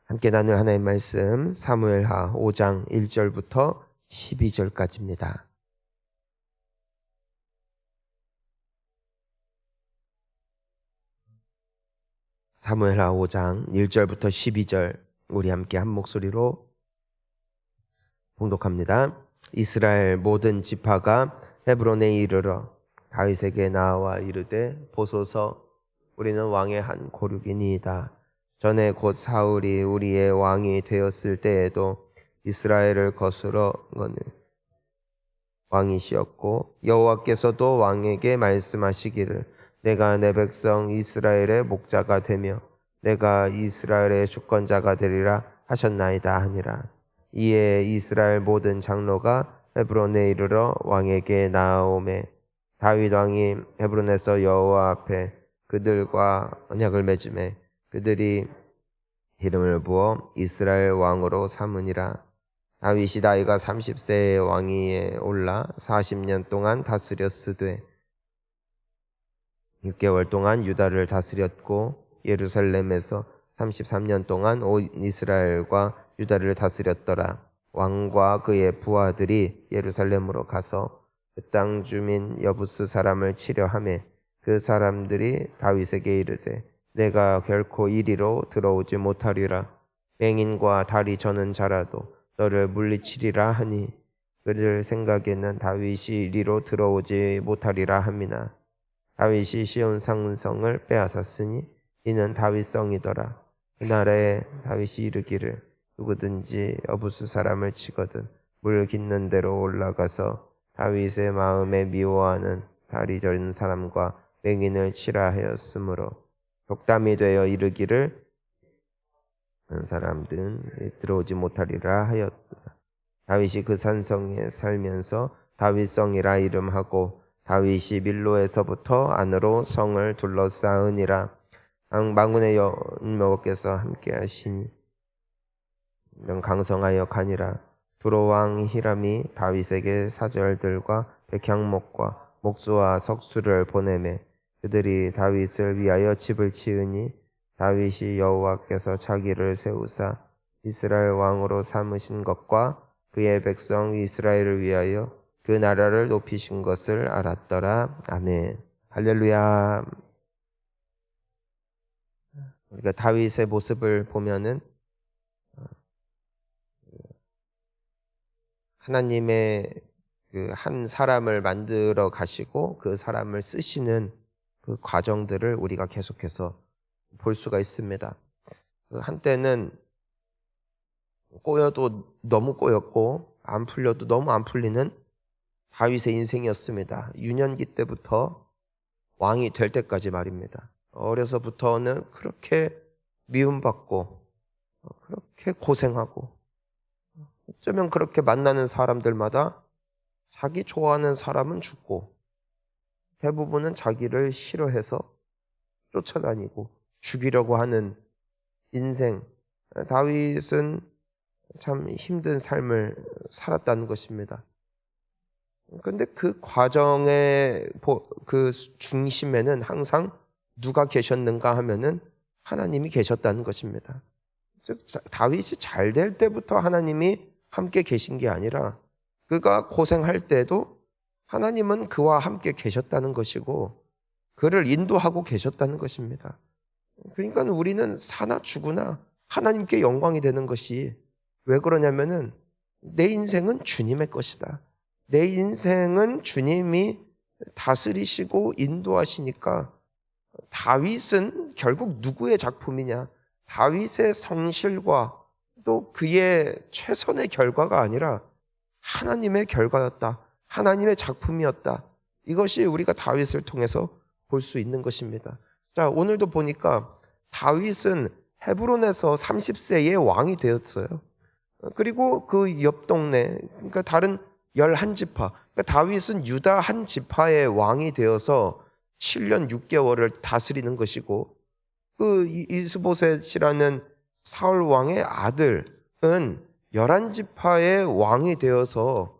함께 나눌 하나님의 말씀 사무엘하 5장 1절부터 12절까지입니다. 사무엘하 5장 1절부터 12절 우리 함께 한 목소리로 봉독합니다. 이스라엘 모든 지파가 헤브론에 이르러 다윗에게 나와 이르되 보소서 우리는 왕의 한 고륙이니이다. 전에 곧 사울이 우리의 왕이 되었을 때에도 이스라엘을 거스러 거늘 왕이시었고 여호와께서도 왕에게 말씀하시기를 내가 내 백성 이스라엘의 목자가 되며 내가 이스라엘의 주권자가 되리라 하셨나이다 하니라. 이에 이스라엘 모든 장로가 헤브론에 이르러 왕에게 나아오매 다윗 왕이 헤브론에서 여호와 앞에 그들과 언약을 맺음에 그들이 이름을 부어 이스라엘 왕으로 삼으니라. 다윗이 나이가 30세의 왕위에 올라 40년 동안 다스렸으되 6개월 동안 유다를 다스렸고 예루살렘에서 33년 동안 온 이스라엘과 유다를 다스렸더라. 왕과 그의 부하들이 예루살렘으로 가서 그 땅 주민 여부스 사람을 치려 하매 그 사람들이 다윗에게 이르되 내가 결코 이리로 들어오지 못하리라. 맹인과 다리 저는 자라도 너를 물리치리라 하니 그들 생각에는 다윗이 이리로 들어오지 못하리라 함이나 다윗이 시온 상성을 빼앗았으니 이는 다윗성이더라. 그날에 다윗이 이르기를 누구든지 여부스 사람을 치거든 물 깃는 데로 올라가서 다윗의 마음에 미워하는 다리 저린 사람과 맹인을 치라 하였으므로 덕담이 되어 이르기를 한 사람들은 들어오지 못하리라 하였더라. 다윗이 그 산성에 살면서 다윗성이라 이름하고 다윗이 밀로에서부터 안으로 성을 둘러싸으니라. 망군의 여호와께서 함께하시니 이런 강성하여 가니라. 두로왕 히람이 다윗에게 사절들과 백향목과 목수와 석수를 보내매 그들이 다윗을 위하여 집을 지으니 다윗이 여호와께서 자기를 세우사 이스라엘 왕으로 삼으신 것과 그의 백성 이스라엘을 위하여 그 나라를 높이신 것을 알았더라. 아멘. 할렐루야. 우리가 다윗의 모습을 보면은 하나님의 그 한 사람을 만들어 가시고 그 사람을 쓰시는 그 과정들을 우리가 계속해서 볼 수가 있습니다. 한때는 꼬여도 너무 꼬였고 안 풀려도 너무 안 풀리는 다윗의 인생이었습니다. 유년기 때부터 왕이 될 때까지 말입니다. 어려서부터는 그렇게 미움받고 그렇게 고생하고 어쩌면 그렇게 만나는 사람들마다 자기 좋아하는 사람은 죽고 대부분은 자기를 싫어해서 쫓아다니고 죽이려고 하는 인생. 다윗은 참 힘든 삶을 살았다는 것입니다. 그런데 그 과정의 그 중심에는 항상 누가 계셨는가 하면은 하나님이 계셨다는 것입니다. 즉 다윗이 잘 될 때부터 하나님이 함께 계신 게 아니라 그가 고생할 때도 하나님은 그와 함께 계셨다는 것이고 그를 인도하고 계셨다는 것입니다. 그러니까 우리는 사나 죽으나 하나님께 영광이 되는 것이 왜 그러냐면은 내 인생은 주님의 것이다. 내 인생은 주님이 다스리시고 인도하시니까 다윗은 결국 누구의 작품이냐? 다윗의 성실과 또 그의 최선의 결과가 아니라 하나님의 결과였다. 하나님의 작품이었다. 이것이 우리가 다윗을 통해서 볼 수 있는 것입니다. 자, 오늘도 보니까 다윗은 헤브론에서 30세에 왕이 되었어요. 그리고 그 옆 동네, 그러니까 다른 11지파, 그러니까 다윗은 유다 한 지파의 왕이 되어서 7년 6개월을 다스리는 것이고 그 이스보셋이라는 사울 왕의 아들은 11지파의 왕이 되어서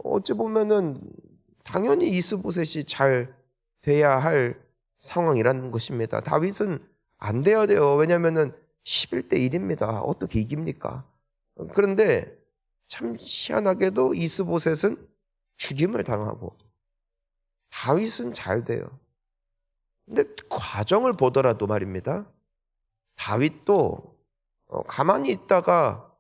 어찌 보면은 당연히 이스보셋이 잘 돼야 할 상황이라는 것입니다. 다윗은 안 돼야 돼요. 왜냐하면은 11대 1입니다. 어떻게 이깁니까? 그런데 참 희한하게도 이스보셋은 죽임을 당하고 다윗은 잘 돼요. 근데 과정을 보더라도 말입니다. 다윗도 가만히 있다가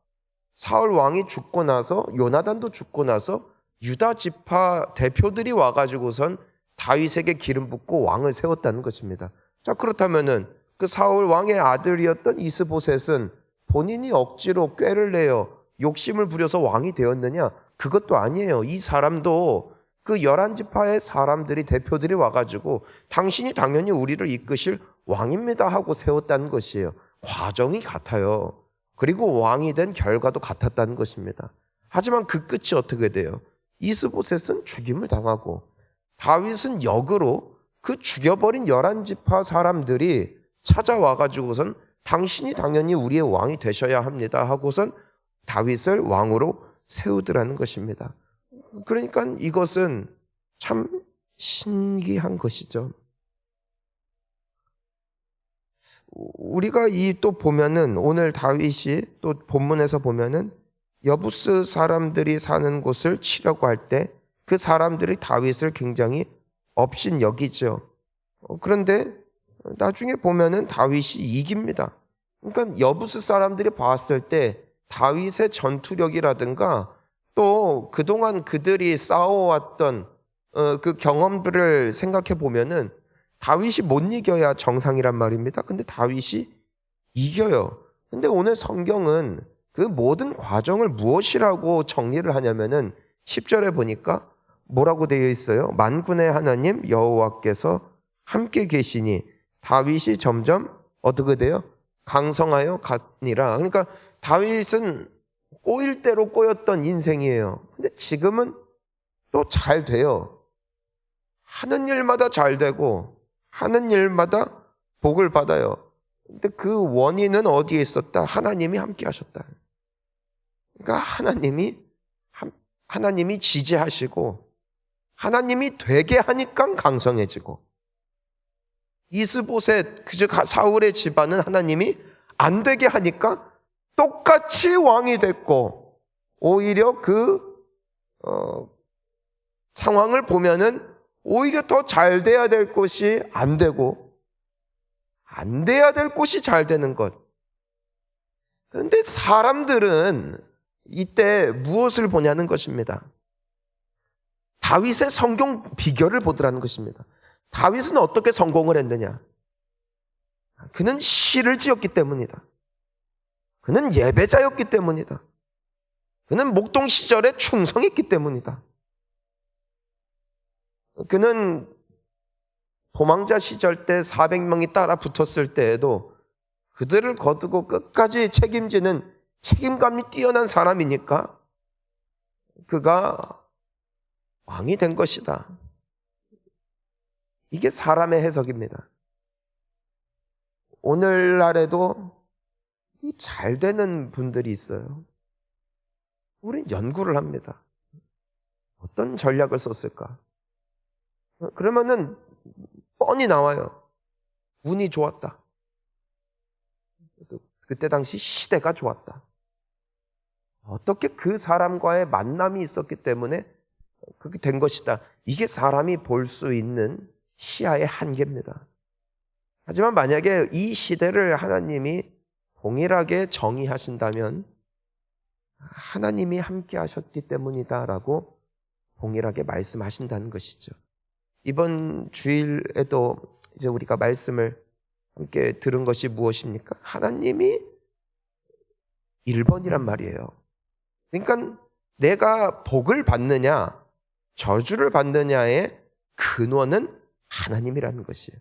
사울 왕이 죽고 나서, 요나단도 죽고 나서 유다 지파 대표들이 와가지고선 다윗에게 기름 붓고 왕을 세웠다는 것입니다. 자, 그렇다면은 그 사울 왕의 아들이었던 이스보셋은 본인이 억지로 꾀를 내어 욕심을 부려서 왕이 되었느냐? 그것도 아니에요. 이 사람도 그 11지파의 사람들이, 대표들이 와가지고 당신이 당연히 우리를 이끄실 왕입니다 하고 세웠다는 것이에요. 과정이 같아요. 그리고 왕이 된 결과도 같았다는 것입니다. 하지만 그 끝이 어떻게 돼요? 이스보셋은 죽임을 당하고 다윗은 역으로 그 죽여버린 11지파 사람들이 찾아와가지고선 당신이 당연히 우리의 왕이 되셔야 합니다 하고선 다윗을 왕으로 세우더라는 것입니다. 그러니까 이것은 참 신기한 것이죠. 우리가 또 보면은 오늘 다윗이 또 본문에서 보면은 여부스 사람들이 사는 곳을 치려고 할 때 그 사람들이 다윗을 굉장히 업신 여기죠. 그런데 나중에 보면은 다윗이 이깁니다. 그러니까 여부스 사람들이 봤을 때 다윗의 전투력이라든가 또 그동안 그들이 싸워왔던 그 경험들을 생각해 보면은 다윗이 못 이겨야 정상이란 말입니다. 근데 다윗이 이겨요. 근데 오늘 성경은 그 모든 과정을 무엇이라고 정리를 하냐면은 10절에 보니까 뭐라고 되어 있어요? 만군의 하나님 여호와께서 함께 계시니 다윗이 점점 어떻게 돼요? 강성하여 가니라. 그러니까 다윗은 꼬일 대로 꼬였던 인생이에요. 근데 지금은 또 잘 돼요. 하는 일마다 잘 되고 하는 일마다 복을 받아요. 근데 그 원인은 어디에 있었다? 하나님이 함께 하셨다. 그러니까 하나님이 지지하시고 하나님이 되게 하니까 강성해지고, 이스보셋 즉 사울의 집안은 하나님이 안 되게 하니까 똑같이 왕이 됐고, 오히려 그 상황을 보면은 오히려 더 잘 돼야 될 곳이 안 되고 안 돼야 될 곳이 잘 되는 것. 그런데 사람들은 이때 무엇을 보냐는 것입니다. 다윗의 성경 비결을 보더라는 것입니다. 다윗은 어떻게 성공을 했느냐? 그는 시를 지었기 때문이다. 그는 예배자였기 때문이다. 그는 목동 시절에 충성했기 때문이다. 그는 도망자 시절 때 400명이 따라 붙었을 때에도 그들을 거두고 끝까지 책임지는 책임감이 뛰어난 사람이니까 그가 왕이 된 것이다. 이게 사람의 해석입니다. 오늘날에도 이 잘 되는 분들이 있어요. 우린 연구를 합니다. 어떤 전략을 썼을까? 그러면은 뻔히 나와요. 운이 좋았다. 그때 당시 시대가 좋았다. 어떻게 그 사람과의 만남이 있었기 때문에 그렇게 된 것이다. 이게 사람이 볼 수 있는 시야의 한계입니다. 하지만 만약에 이 시대를 하나님이 동일하게 정의하신다면 하나님이 함께 하셨기 때문이다라고 동일하게 말씀하신다는 것이죠. 이번 주일에도 이제 우리가 말씀을 함께 들은 것이 무엇입니까? 하나님이 1번이란 말이에요. 그러니까 내가 복을 받느냐 저주를 받느냐의 근원은 하나님이라는 것이에요.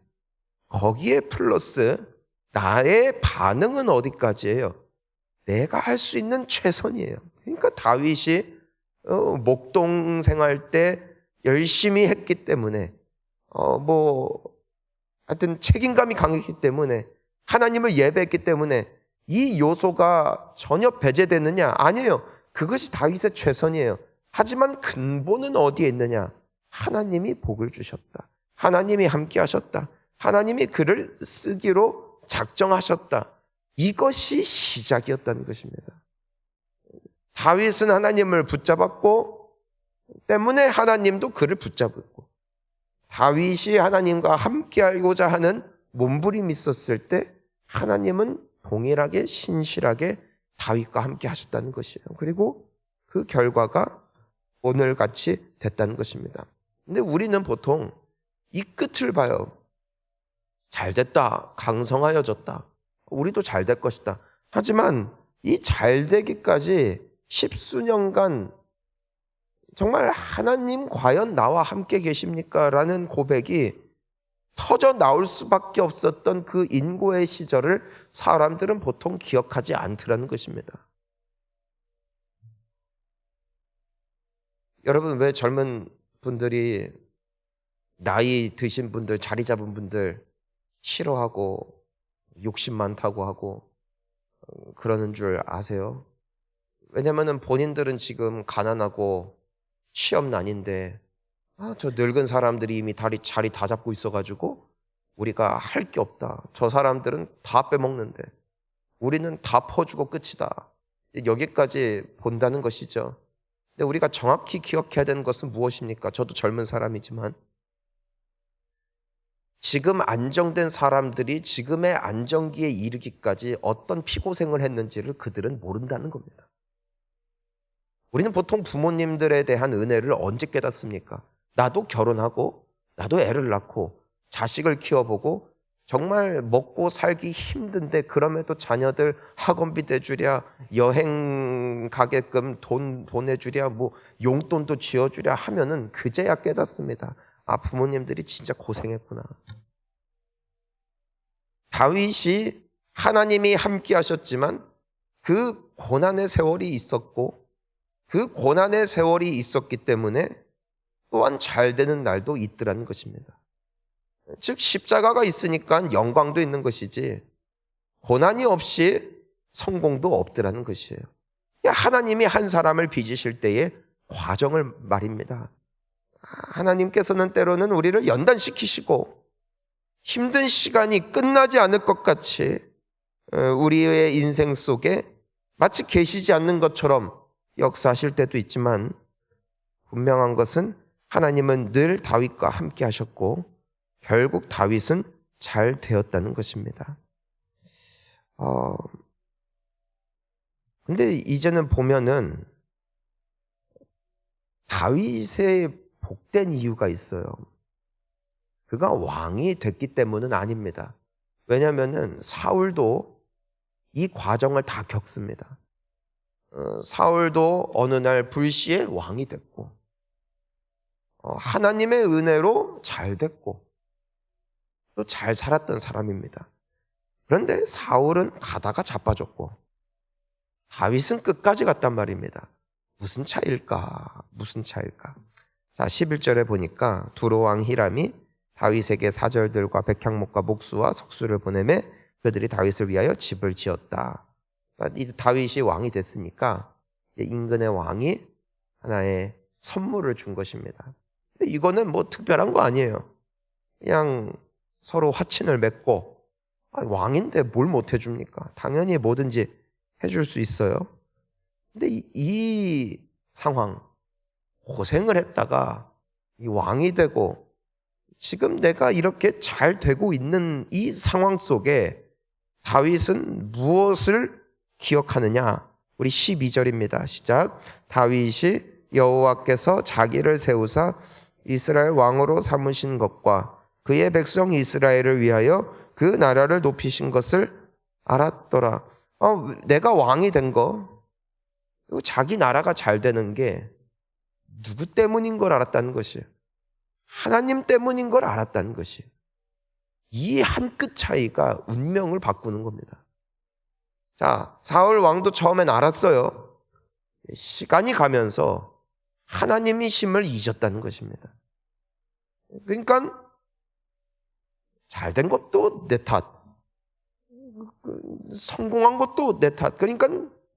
거기에 플러스 나의 반응은 어디까지예요? 내가 할 수 있는 최선이에요. 그러니까 다윗이 목동 생활 때 열심히 했기 때문에 하여튼 책임감이 강했기 때문에 하나님을 예배했기 때문에 이 요소가 전혀 배제되느냐? 아니에요. 그것이 다윗의 최선이에요. 하지만 근본은 어디에 있느냐? 하나님이 복을 주셨다. 하나님이 함께 하셨다. 하나님이 그를 쓰기로 작정하셨다. 이것이 시작이었다는 것입니다. 다윗은 하나님을 붙잡았고 때문에 하나님도 그를 붙잡았고, 다윗이 하나님과 함께 하고자 하는 몸부림이 있었을 때 하나님은 동일하게 신실하게 다윗과 함께 하셨다는 것이에요. 그리고 그 결과가 오늘같이 됐다는 것입니다. 근데 우리는 보통 이 끝을 봐요. 잘 됐다, 강성하여졌다, 우리도 잘 될 것이다. 하지만 이 잘 되기까지 십수년간 정말 하나님 과연 나와 함께 계십니까? 라는 고백이 터져 나올 수밖에 없었던 그 인고의 시절을 사람들은 보통 기억하지 않더라는 것입니다. 여러분, 왜 젊은 분들이 나이 드신 분들, 자리 잡은 분들 싫어하고 욕심 많다고 하고 그러는 줄 아세요? 왜냐하면 본인들은 지금 가난하고 취업난인데 저 늙은 사람들이 이미 자리 다 잡고 있어가지고 우리가 할 게 없다. 저 사람들은 다 빼먹는데 우리는 다 퍼주고 끝이다. 여기까지 본다는 것이죠. 근데 우리가 정확히 기억해야 되는 것은 무엇입니까? 저도 젊은 사람이지만 지금 안정된 사람들이 지금의 안정기에 이르기까지 어떤 피고생을 했는지를 그들은 모른다는 겁니다. 우리는 보통 부모님들에 대한 은혜를 언제 깨닫습니까? 나도 결혼하고 나도 애를 낳고 자식을 키워보고 정말 먹고 살기 힘든데 그럼에도 자녀들 학원비 대주랴, 여행 가게끔 돈 보내주랴, 뭐 용돈도 쥐어주랴 하면은 그제야 깨닫습니다. 아, 부모님들이 진짜 고생했구나. 다윗이 하나님이 함께 하셨지만 그 고난의 세월이 있었고 그 고난의 세월이 있었기 때문에 또한 잘 되는 날도 있더라는 것입니다. 즉 십자가가 있으니까 영광도 있는 것이지 고난이 없이 성공도 없더라는 것이에요. 하나님이 한 사람을 빚으실 때의 과정을 말입니다. 하나님께서는 때로는 우리를 연단시키시고 힘든 시간이 끝나지 않을 것 같이 우리의 인생 속에 마치 계시지 않는 것처럼 역사하실 때도 있지만 분명한 것은 하나님은 늘 다윗과 함께 하셨고 결국 다윗은 잘 되었다는 것입니다. 근데 이제는 보면은 다윗의 복된 이유가 있어요. 그가 왕이 됐기 때문은 아닙니다. 왜냐하면은 사울도 이 과정을 다 겪습니다. 사울도 어느 날 불시에 왕이 됐고 하나님의 은혜로 잘 됐고 또 잘 살았던 사람입니다. 그런데 사울은 가다가 자빠졌고 다윗은 끝까지 갔단 말입니다. 무슨 차이일까? 무슨 차이일까? 자, 11절에 보니까 두로왕 히람이 다윗에게 사절들과 백향목과 목수와 석수를 보내매 그들이 다윗을 위하여 집을 지었다. 이 다윗이 왕이 됐으니까 인근의 왕이 하나의 선물을 준 것입니다. 근데 이거는 뭐 특별한 거 아니에요. 그냥 서로 화친을 맺고 왕인데 뭘 못 해줍니까? 당연히 뭐든지 해줄 수 있어요. 근데 이 상황, 고생을 했다가 이 왕이 되고 지금 내가 이렇게 잘 되고 있는 이 상황 속에 다윗은 무엇을 기억하느냐? 우리 12절입니다. 시작. 다윗이 여호와께서 자기를 세우사 이스라엘 왕으로 삼으신 것과 그의 백성 이스라엘을 위하여 그 나라를 높이신 것을 알았더라. 내가 왕이 된 거, 자기 나라가 잘 되는 게 누구 때문인 걸 알았다는 것이에요. 하나님 때문인 걸 알았다는 것이에요. 이 한 끗 차이가 운명을 바꾸는 겁니다. 자, 사울 왕도 처음엔 알았어요. 시간이 가면서 하나님이 힘을 잊었다는 것입니다. 그러니까 잘된 것도 내 탓, 성공한 것도 내 탓. 그러니까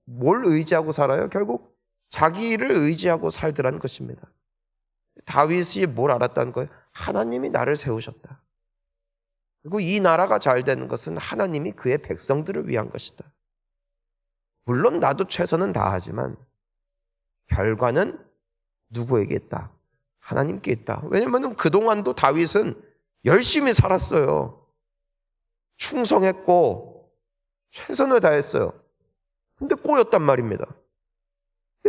뭘 의지하고 살아요? 결국 자기를 의지하고 살더라는 것입니다. 다윗이 뭘 알았다는 거예요? 하나님이 나를 세우셨다. 그리고 이 나라가 잘 되는 것은 하나님이 그의 백성들을 위한 것이다. 물론 나도 최선은 다하지만 결과는 누구에게 있다? 하나님께 있다. 왜냐하면 그동안도 다윗은 열심히 살았어요. 충성했고 최선을 다했어요. 근데 꼬였단 말입니다.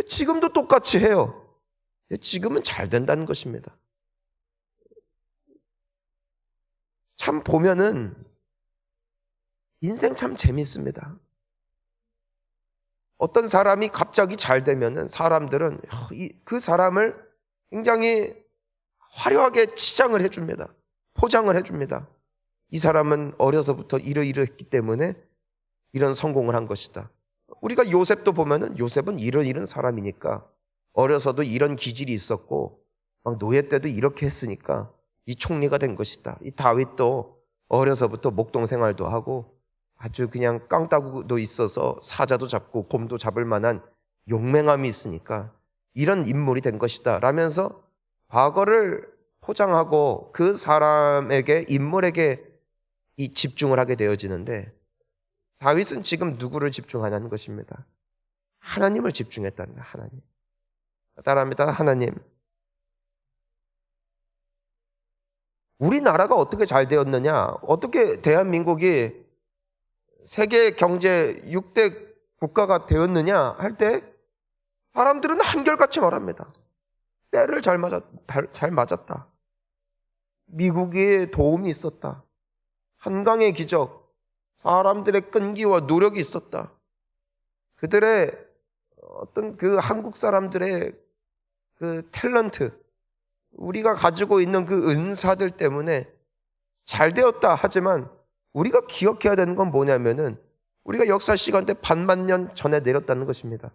지금도 똑같이 해요. 지금은 잘 된다는 것입니다. 참 보면은 인생 참 재밌습니다. 어떤 사람이 갑자기 잘 되면은 사람들은 그 사람을 굉장히 화려하게 치장을 해줍니다. 포장을 해줍니다. 이 사람은 어려서부터 이러이러했기 때문에 이런 성공을 한 것이다. 우리가 요셉도 보면은 요셉은 이런 사람이니까 어려서도 이런 기질이 있었고 막 노예 때도 이렇게 했으니까 이 총리가 된 것이다. 이 다윗도 어려서부터 목동 생활도 하고 아주 그냥 깡따구도 있어서 사자도 잡고 곰도 잡을 만한 용맹함이 있으니까 이런 인물이 된 것이다 라면서 과거를 포장하고 그 사람에게 인물에게 이 집중을 하게 되어지는데 다윗은 지금 누구를 집중하냐는 것입니다. 하나님을 집중했다는 거예요. 하나님. 따라합니다. 하나님. 우리나라가 어떻게 잘 되었느냐? 어떻게 대한민국이 세계 경제 6대 국가가 되었느냐 할 때 사람들은 한결같이 말합니다. 때를 잘 맞았다. 미국의 도움이 있었다. 한강의 기적, 사람들의 끈기와 노력이 있었다. 그들의 어떤 그 한국 사람들의 그 탤런트, 우리가 가지고 있는 그 은사들 때문에 잘 되었다 하지만 우리가 기억해야 되는 건 뭐냐면은 우리가 역사 시간 때 반만 년 전에 내렸다는 것입니다.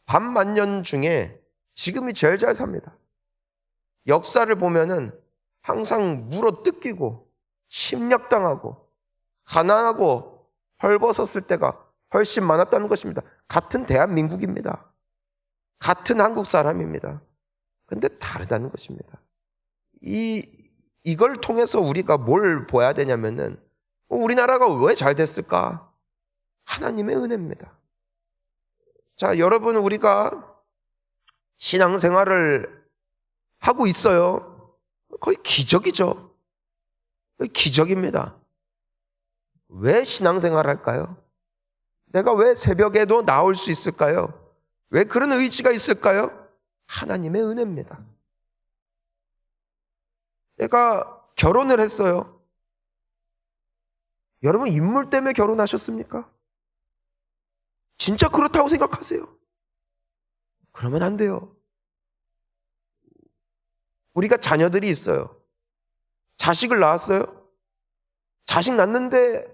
반만 년 중에 지금이 제일 잘 삽니다. 역사를 보면은 항상 물어 뜯기고 침략당하고 가난하고 헐벗었을 때가 훨씬 많았다는 것입니다. 같은 대한민국입니다. 같은 한국 사람입니다. 근데 다르다는 것입니다. 이걸 통해서 우리가 뭘 보아야 되냐면은 우리나라가 왜 잘 됐을까? 하나님의 은혜입니다. 자, 여러분 우리가 신앙생활을 하고 있어요. 거의 기적이죠. 거의 기적입니다. 왜 신앙생활을 할까요? 내가 왜 새벽에도 나올 수 있을까요? 왜 그런 의지가 있을까요? 하나님의 은혜입니다. 내가 결혼을 했어요. 여러분 인물 때문에 결혼하셨습니까? 진짜 그렇다고 생각하세요? 그러면 안 돼요. 우리가 자녀들이 있어요. 자식을 낳았어요. 자식 낳는데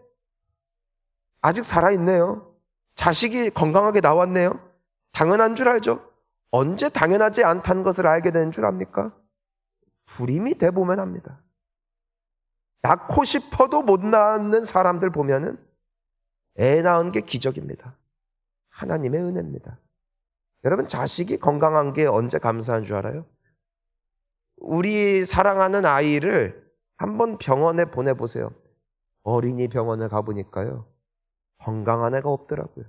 아직 살아있네요. 자식이 건강하게 나왔네요. 당연한 줄 알죠? 언제 당연하지 않다는 것을 알게 되는 줄 압니까? 불임이 돼보면 합니다. 낳고 싶어도 못 낳는 사람들 보면은 애 낳은 게 기적입니다. 하나님의 은혜입니다. 여러분 자식이 건강한 게 언제 감사한 줄 알아요? 우리 사랑하는 아이를 한번 병원에 보내보세요. 어린이 병원을 가보니까요. 건강한 애가 없더라고요.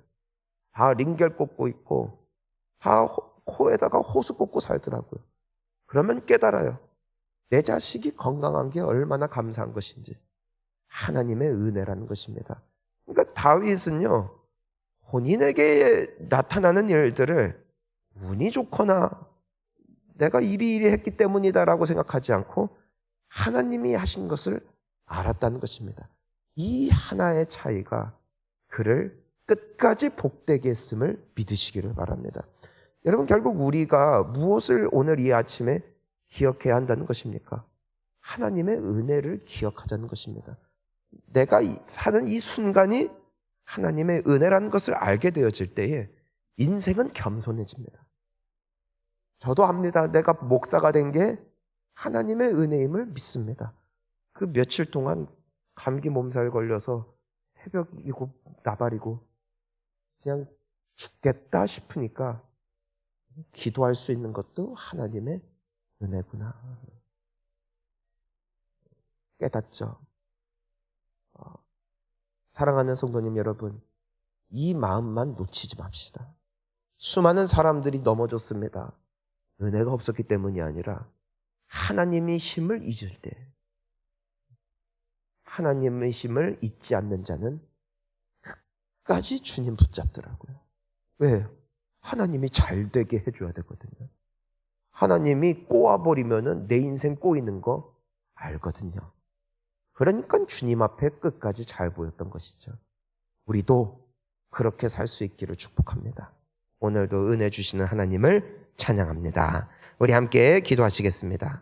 다 링겔 꽂고 있고 다 코에다가 호수 꽂고 살더라고요. 그러면 깨달아요. 내 자식이 건강한 게 얼마나 감사한 것인지. 하나님의 은혜라는 것입니다. 그러니까 다윗은요. 본인에게 나타나는 일들을 운이 좋거나 내가 이리 했기 때문이다라고 생각하지 않고 하나님이 하신 것을 알았다는 것입니다. 이 하나의 차이가 그를 끝까지 복되게 했음을 믿으시기를 바랍니다. 여러분 결국 우리가 무엇을 오늘 이 아침에 기억해야 한다는 것입니까? 하나님의 은혜를 기억하자는 것입니다. 내가 사는 이 순간이 하나님의 은혜라는 것을 알게 되어질 때에 인생은 겸손해집니다. 저도 압니다. 내가 목사가 된 게 하나님의 은혜임을 믿습니다. 그 며칠 동안 감기 몸살 걸려서 새벽이고 나발이고 그냥 죽겠다 싶으니까 기도할 수 있는 것도 하나님의 은혜구나 깨닫죠. 사랑하는 성도님 여러분, 이 마음만 놓치지 맙시다. 수많은 사람들이 넘어졌습니다. 은혜가 없었기 때문이 아니라 하나님의 힘을 잊을 때, 하나님의 힘을 잊지 않는 자는 끝까지 주님 붙잡더라고요. 왜? 하나님이 잘 되게 해줘야 되거든요. 하나님이 꼬아버리면은 내 인생 꼬이는 거 알거든요. 그러니까 주님 앞에 끝까지 잘 보였던 것이죠. 우리도 그렇게 살 수 있기를 축복합니다. 오늘도 은혜 주시는 하나님을 찬양합니다. 우리 함께 기도하시겠습니다.